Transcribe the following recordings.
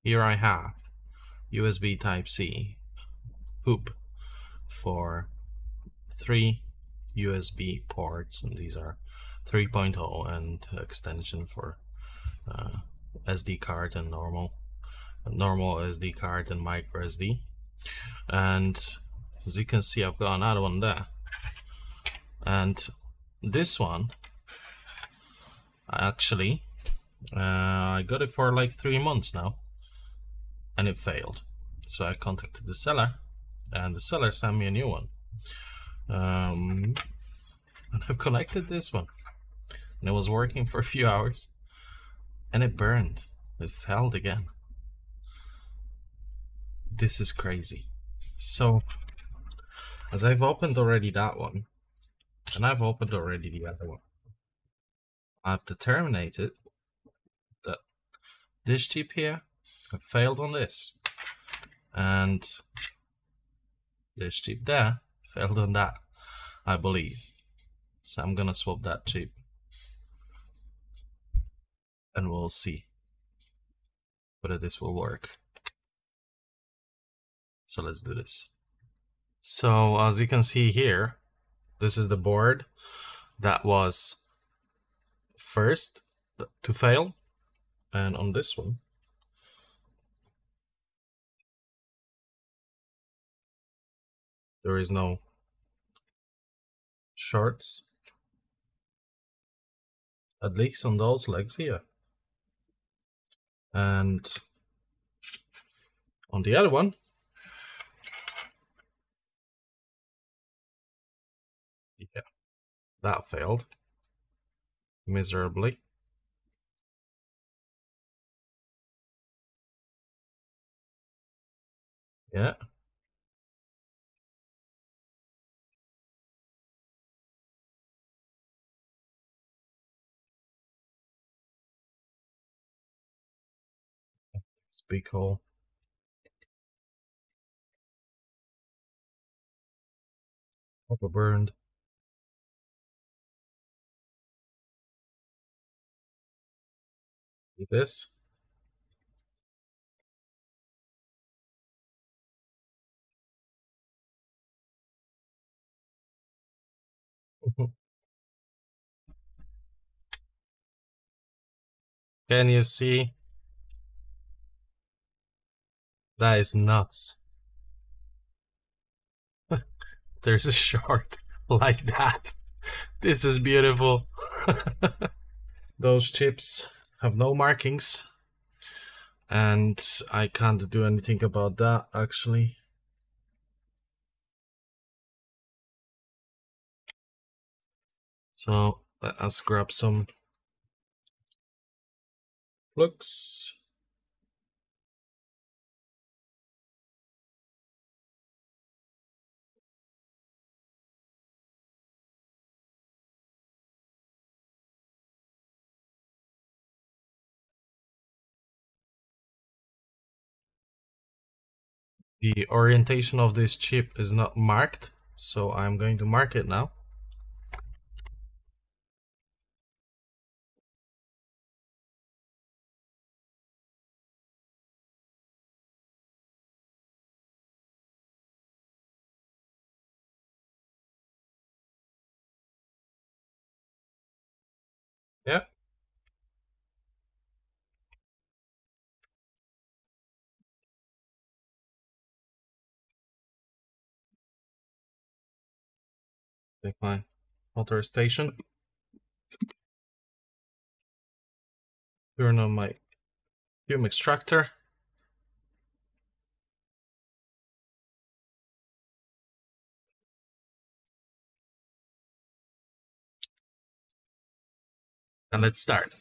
here I have USB Type-C hoop for 3 USB ports, and these are 3.0 and extension for SD card and normal SD card and micro SD. And as you can see, I've got another one there, and this one I got it for like 3 months now, and it failed. So I contacted the seller, and the seller sent me a new one. And I've connected this one, and it was working for a few hours, and it burned. It failed again. This is crazy. So, as I've opened already that one, and I've opened already the other one, I've determined that this chip here have failed on this, and this chip there failed on that, I believe. So I'm gonna swap that chip, and we'll see whether this will work. So let's do this. So as you can see here, this is the board that was first to fail, and on this one there is no shorts, at least on those legs here. And on the other one, yeah, that failed miserably. Yeah. Speak hole. Copper burned. See this? Can you see? That is nuts. There's a short like that. This is beautiful. Those chips have no markings, and I can't do anything about that actually. So let us grab some plugs. The orientation of this chip is not marked, so I'm going to mark it now. Yeah. Take my motor station. Turn on my fume extractor. And let's start.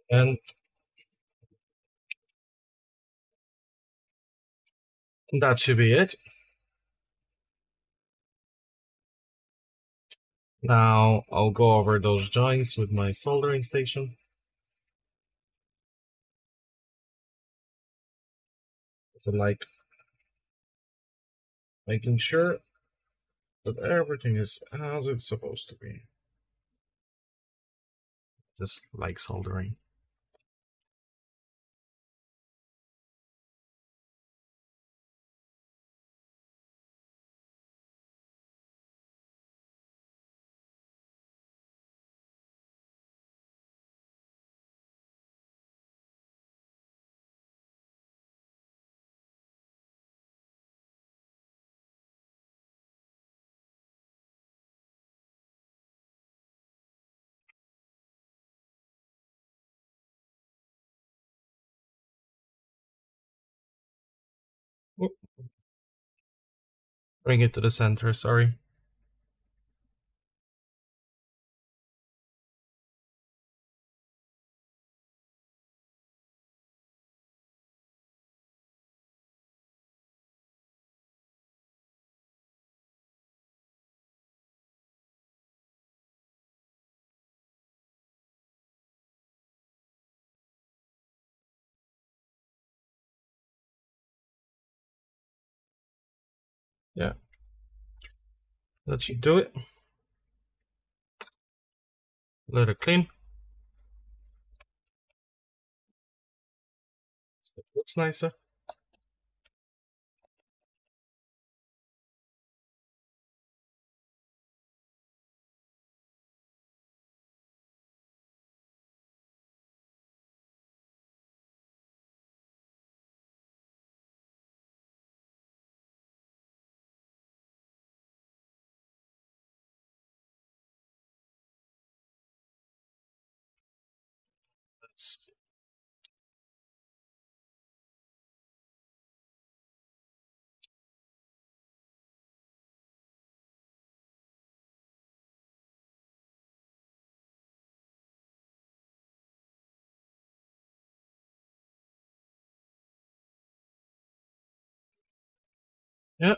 And that should be it. Now I'll go over those joints with my soldering station. So like making sure that everything is as it's supposed to be. Just like soldering. Oop, bring it to the center, sorry. Yeah, that should do it. Let it clean. So it looks nicer. Let's, yeah,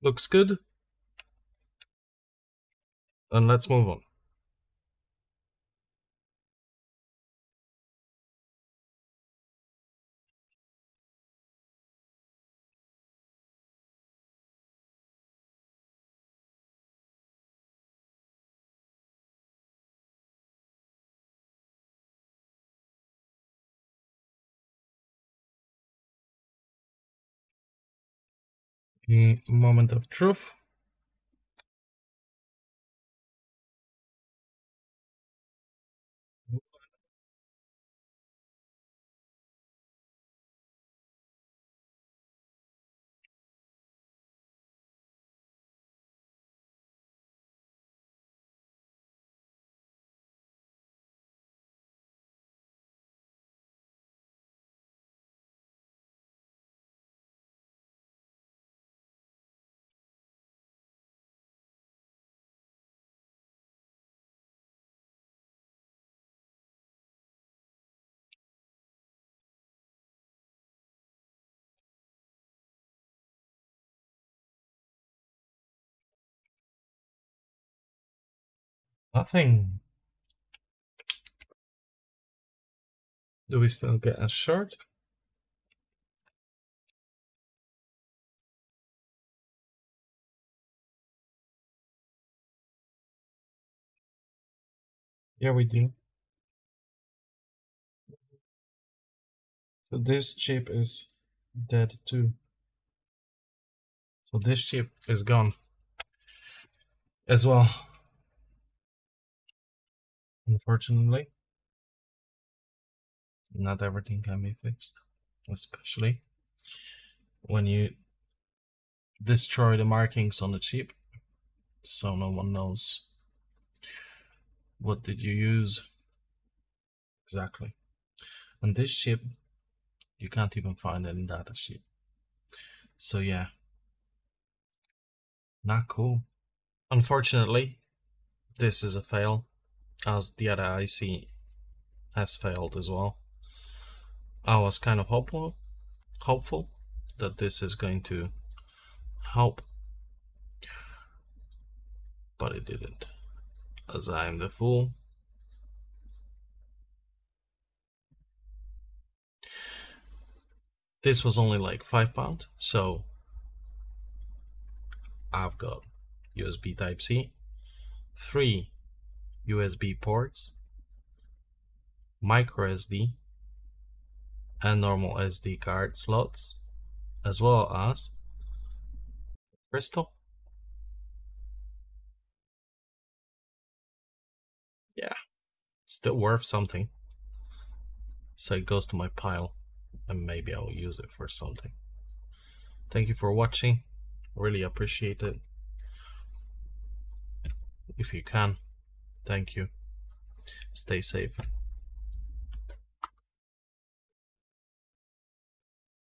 looks good. And let's move on. Moment of truth. Nothing. Do we still get a shirt? Yeah, we do. So this chip is dead too. So this chip is gone as well. Unfortunately, not everything can be fixed, especially when you destroy the markings on the chip, so no one knows what did you use exactly. And this chip, you can't even find it in data sheet. So yeah, not cool. Unfortunately, this is a fail, as the other IC has failed as well. I was kind of hopeful that this is going to help, but it didn't, as I am the fool. This was only like £5, so I've got USB Type-C, 3 USB ports, micro SD, and normal SD card slots, as well as crystal. Yeah, still worth something. So it goes to my pile, and maybe I'll use it for something. Thank you for watching. Really appreciate it. If you can, thank you. Stay safe.